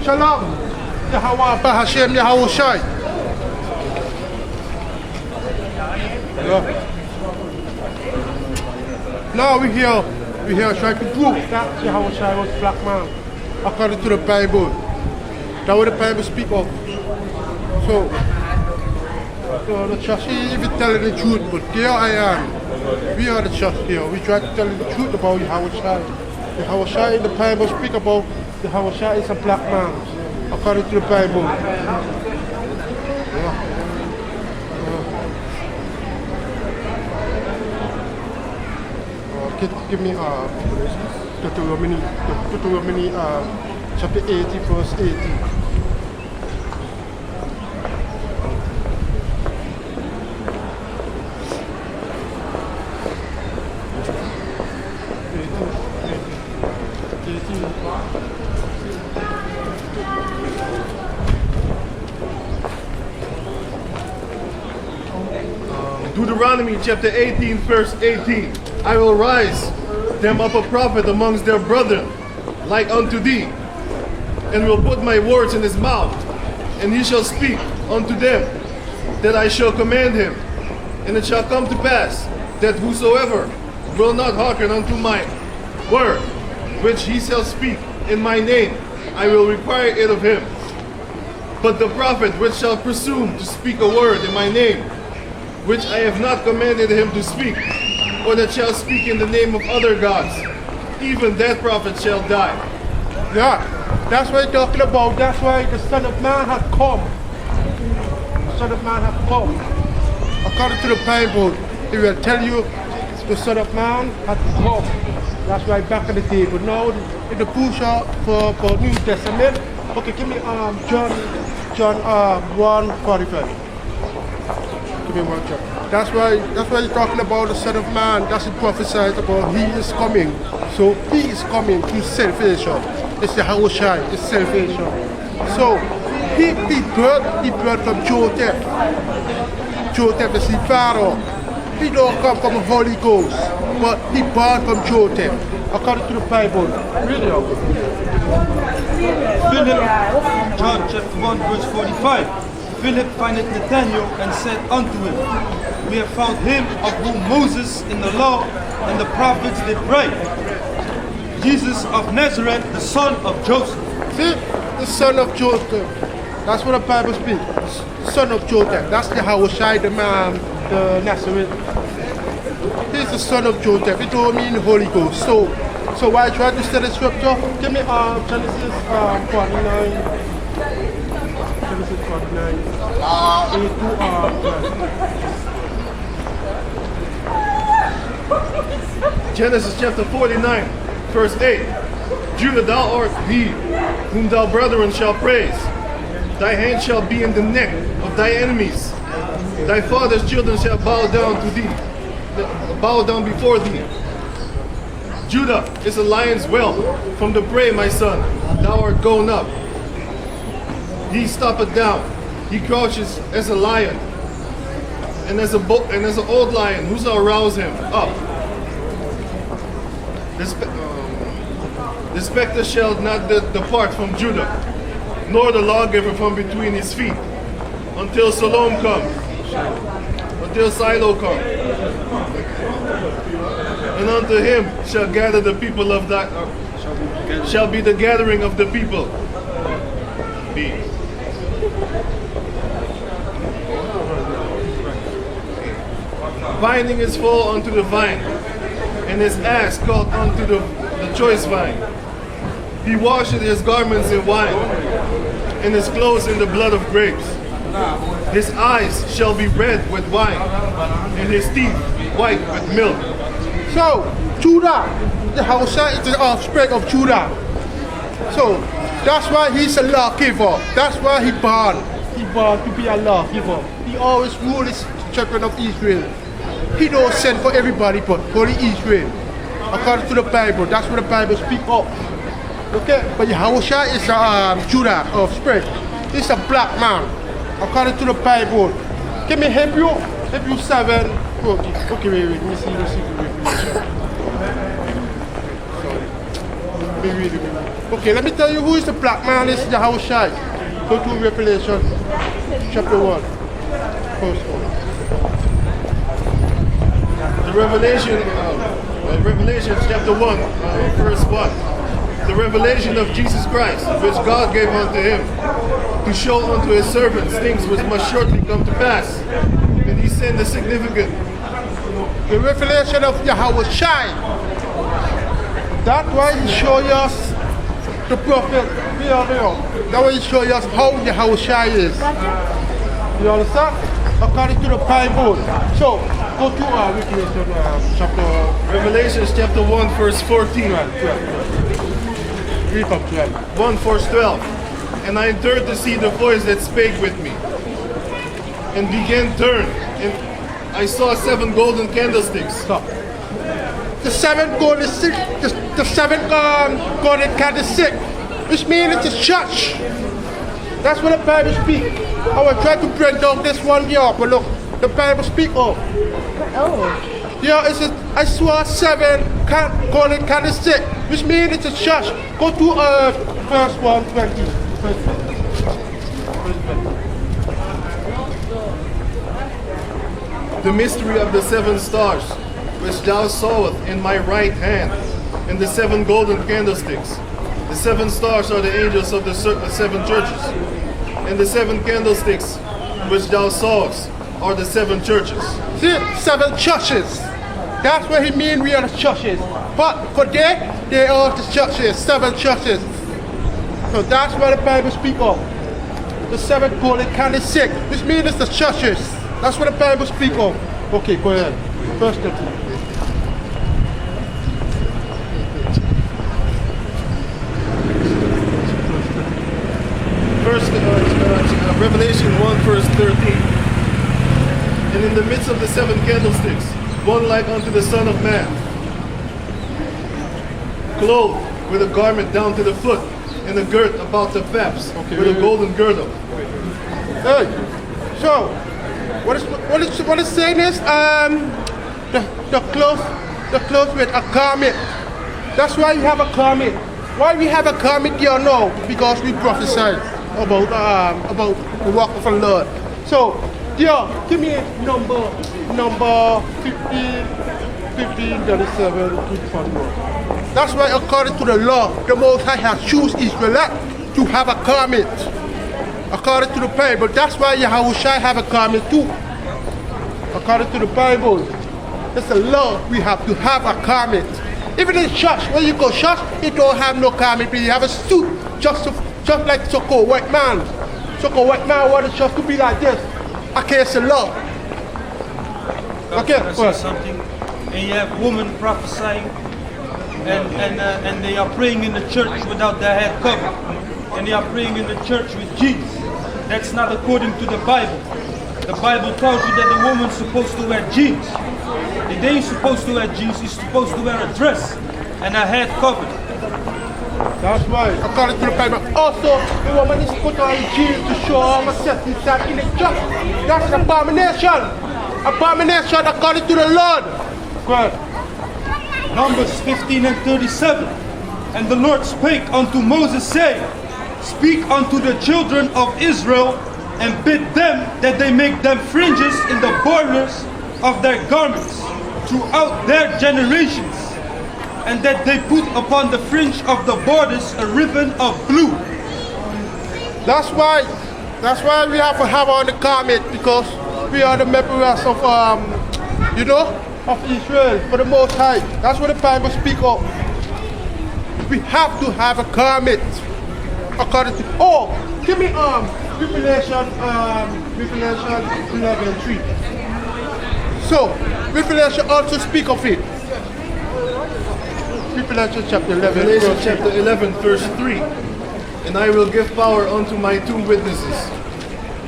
Shalom. Yahweh Bahashem Yahushai. Now we here trying to prove that Yahushai was black man according to the Bible. That's what the Bible speaks of. So the church is even telling the truth, but there I am. We are the church here. We try to tell the truth about Yahushai. Yahushai in the Bible speak about Yahushai is a black man according to the Bible. Give me Deuteronomy chapter 80 verse 18. Deuteronomy chapter 18 verse 18. I will rise them up a prophet amongst their brethren, like unto thee, and will put my words in his mouth, and he shall speak unto them, that I shall command him. And it shall come to pass, that whosoever will not hearken unto my word, which he shall speak in my name, I will require it of him. But the prophet which shall presume to speak a word in my name, which I have not commanded him to speak, or that shall speak in the name of other gods, even that prophet shall die. Yeah, that's what he's talking about. That's why the Son of Man has come. The Son of Man has come. According to the Bible, he will tell you the Son of Man has come. That's why back in the day. But now in the push for New Testament, okay, give me John 1:45. Give me one John. That's why he's talking about the Son of Man. That's what prophesied about. He is coming. So he is coming to salvation. It's the Yahushai, it's salvation. So he birthed from Joseph. Joseph is the Pharaoh. He don't come from the Holy Ghost, but he born from Joseph, according to the Bible. Really? Philip, John chapter 1 verse 45. Philip findeth Nathanael and said unto him, we have found him of whom Moses in the law and the prophets did write, Jesus of Nazareth, the son of Joseph. See, the son of Joseph. That's what the Bible speaks. The son of Joseph. That's the Yahushai, the man, the Nazareth. He's the son of Joseph. It don't mean the Holy Ghost. So why try to study scripture? Give me Genesis 49. Genesis 49. 8 to Genesis chapter 49 verse 8. Judah, thou art he whom thy brethren shall praise. Thy hand shall be in the neck of thy enemies. Thy father's children shall bow down to thee, bow down before thee. Judah is a lion's whelp from the prey, my son. Thou art gone up. He stoppeth down. He crouches as a lion, and as an old lion, who shall rouse him up? The spectre shall not depart from Judah, nor the lawgiver from between his feet, until Salom comes, until Shiloh comes. And unto him shall gather the people of that, shall be the gathering of the people. Binding his foal unto the vine, and his ass caught unto the choice vine. He washeth his garments in wine, and his clothes in the blood of grapes. His eyes shall be red with wine, and his teeth white with milk. So, Judah, the Yahushai is the offspring of Judah. So, that's why he's a lawgiver. That's why he born. He born to be a lawgiver. He always ruled his children of Israel. He don't send for everybody but only Israel. According to the Bible, that's what the Bible speaks of. Okay, but Yahushua is a Judah offspring. He's a black man. According to the Bible. Can me help you? Hebrew 7. Okay, wait, let me see. Sorry. me read it. Okay, let me tell you who is the black man. Is Yahushua. Go to Revelation chapter 1. First one. The Revelation chapter 1, verse 1. The revelation of Jesus Christ, which God gave unto him, to show unto his servants things which must shortly come to pass. And he sent the significant. The revelation of Yahushua. That's why he showed us the prophet. That's why he showed us how Yahushua is. You understand? According to the Bible. So, go to Revelation chapter. Revelation chapter 1, verse 14. 12. Read from 12. 1 verse 12. And I turned to see the voice that spake with me, and began turn, and I saw 7 golden candlesticks. Stop. The 7 golden stick, the 7 golden candlestick, which means it's a church. That's what the Bible speaks. I will try to bring down this one here, but look, the Bible speaks of. Yeah, I saw 7 golden candlestick, which means it's a church. Go to verse 120. The mystery of the 7 stars, which thou sawest in my right hand, and the 7 golden candlesticks. The 7 stars are the angels of the 7 churches, and the 7 candlesticks which thou sawest are the 7 churches. See, 7 churches. That's what he means we are the churches. But for they are the churches, 7 churches. So that's what the Bible speaks of. The 7 golden candlestick, which means it's the churches. That's what the Bible speaks of. Okay, go ahead. First 13. Revelation 1 verse 13. And in the midst of the 7 candlesticks, one like unto the Son of Man, clothed with a garment down to the foot, and a girt about the paps, with a golden girdle. Hey, so what is saying is the clothes with a garment. That's why you have a garment. Why we have a garment here now? Because we prophesied about the work of the Lord. So, dear, give me number 15, 37 to 21. That's why according to the law, the Most High has chosen Israel to have a garment. According to the Bible, that's why Yahushua have a garment too. According to the Bible, it's a law we have to have a garment. Even in church, when you go to church, you don't have no garment, but you have a suit, just like so-called white man. So-called white man want the church to be like this. Okay, it's a law. Okay, Can I say something? And you have women prophesying, and they are praying in the church without their head covered, and they are praying in the church with jeans. That's not according to the Bible. The Bible tells you that the woman's supposed to wear jeans. The day you're supposed to wear jeans, you're supposed to wear a dress and a head covered. That's right. According to the Bible. Also, the woman is put on jeans to show how herself inside in the church. That's an abomination. Abomination according to the Lord. Good. Numbers 15 and 37. And the Lord spake unto Moses, saying, Speak unto the children of Israel, and bid them that they make them fringes in the borders of their garments throughout their generations, and that they put upon the fringe of the borders a ribbon of blue. That's why we have to have on the garment, because we are the members of of Israel for the Most High. That's what the Bible speaks of. We have to have a garment according to. Oh, give me Revelation 11:3. So Revelation also speak of it. Revelation chapter 11. Revelation chapter 11 verse 3. And I will give power unto my 2 witnesses,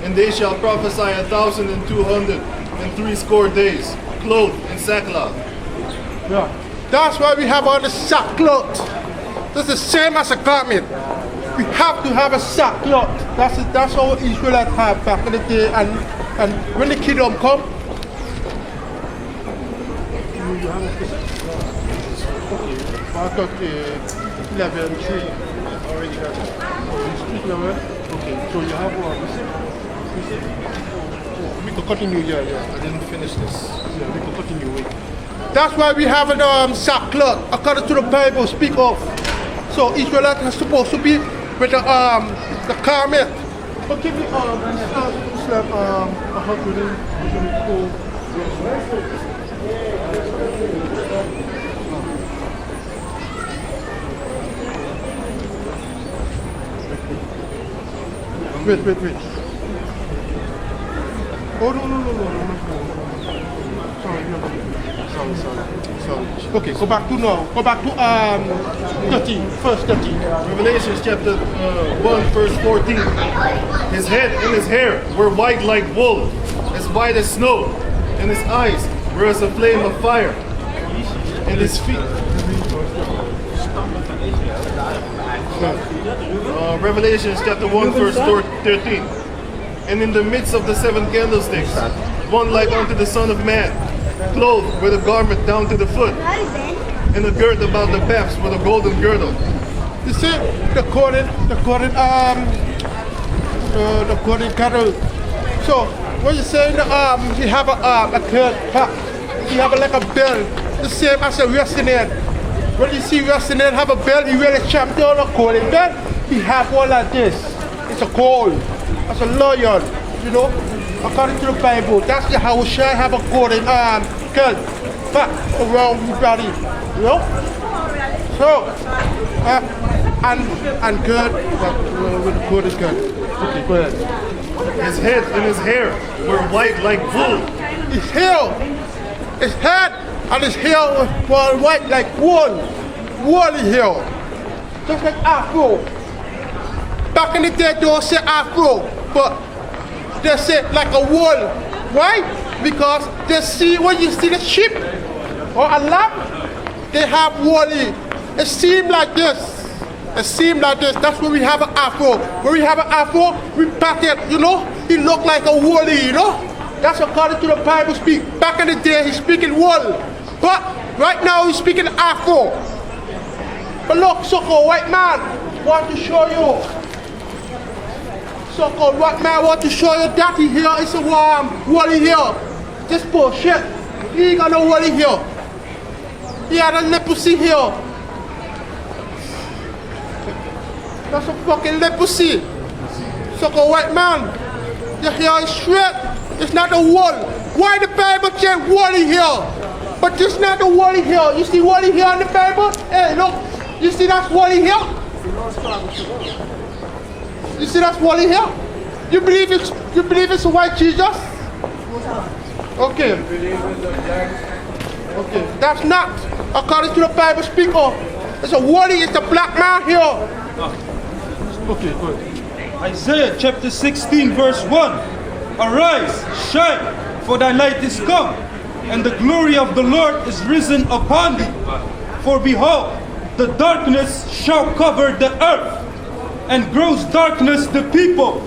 and they shall prophesy 1,260 days, clothed in sackcloth. Yeah. That's why we have on the sackcloth. That's the same as a garment. We have to have a sackcloth. That's how Israelites have back in the day, and when the kingdom come. 11, 3. Already got it. You speak the word? Okay, so you have one. We can continue, yeah. I didn't finish this. Yeah, we can continue. Wait. That's why we have a sackcloth, according to the Bible, speak of. So Israelites are supposed to be with the garment. But give me Islam 104. Wait. Oh, no. Sorry. Okay, go back to now. Go back to 13, verse 13. Revelation chapter 1, verse 14. His head and his hair were white like wool, as white as snow, and his eyes were as a flame of fire, and his feet. Revelation chapter 1, verse 13. And in the midst of the 7 candlesticks, one like unto the Son of Man, clothed with a garment down to the foot, and a girt about the paps with a golden girdle. You see, the golden girdle. So, when you say he have a girt, he have like a belt, the same as a wrestler. When you see wrestler have a belt, he wear a champion or golden belt, he have one like this. It's a gold. As a lion, you know, according to the Bible, that's the how Shai have a golden girdle around his body, you know. So, and good, with the golden girdle. Okay, go ahead. His head and his hair were white like wool. His head and his hair were white like wool, woolly hair, just like Afro. Back in the day, they don't say Afro, but they say like a wool. Why? Because they see, when you see the sheep or a lamb, they have woolly. It seems like this. That's when we have an Afro. When we have an Afro, we pack it, you know? He look like a woolly, you know? That's according to the Bible speak. Back in the day, he's speaking wool. But right now, he's speaking Afro. But look, so-called white man want to show you. So-called white man want to show you that he here is a woolly here. Just bullshit. He ain't got no woolly here. He had a leprosy here. That's a fucking leprosy. So-called white man. Your hair is straight. It's not a wool. Why the Bible say woolly here? But this not the woolly here. You see woolly here in the Bible? Hey, look. You see that's woolly here? You see that's woolly here? You believe it's a white Jesus? Okay. Okay. That's not according to the Bible speaker. It's a woolly, it's a black man here. Okay, good. Isaiah chapter 16 verse 1. Arise, shine, for thy light is come, and the glory of the Lord is risen upon thee. For behold, the darkness shall cover the earth, and gross darkness the people.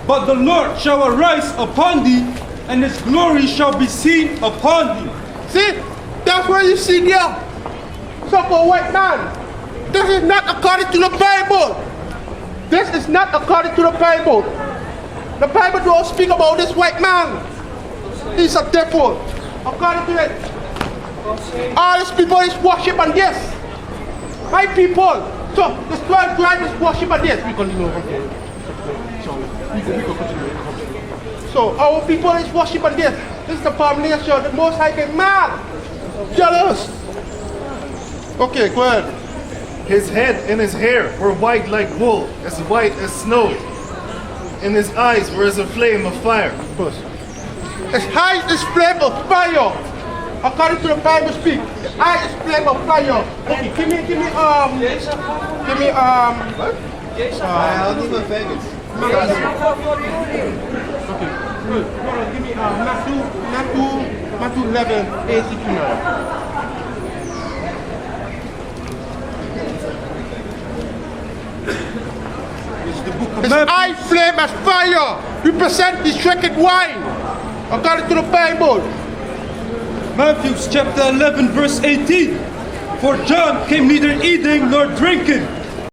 But the Lord shall arise upon thee, and his glory shall be seen upon thee. See, that's what you see there. So-called white man. This is not according to the Bible. This is not according to the Bible. The Bible don't speak about this white man. He's a devil. According to it, all these people is worshiping this. My people. So the 12 tribes is worshiping this. We continue. So our people is worshiping this. This is the abomination. The Most High get mad, jealous. Okay, go ahead. His head and his hair were white like wool, as white as snow, and his eyes were as a flame of fire. His eyes is flame of fire. According to the Bible speak, the eye is flame of fire. Okay, give me, I'll need my faggots. Okay, good. Give me Matthew 11, 8-9. His eye flame as fire. Represent his drinking wine. According to the Bible. Matthew chapter 11 verse 18. For John came neither eating nor drinking,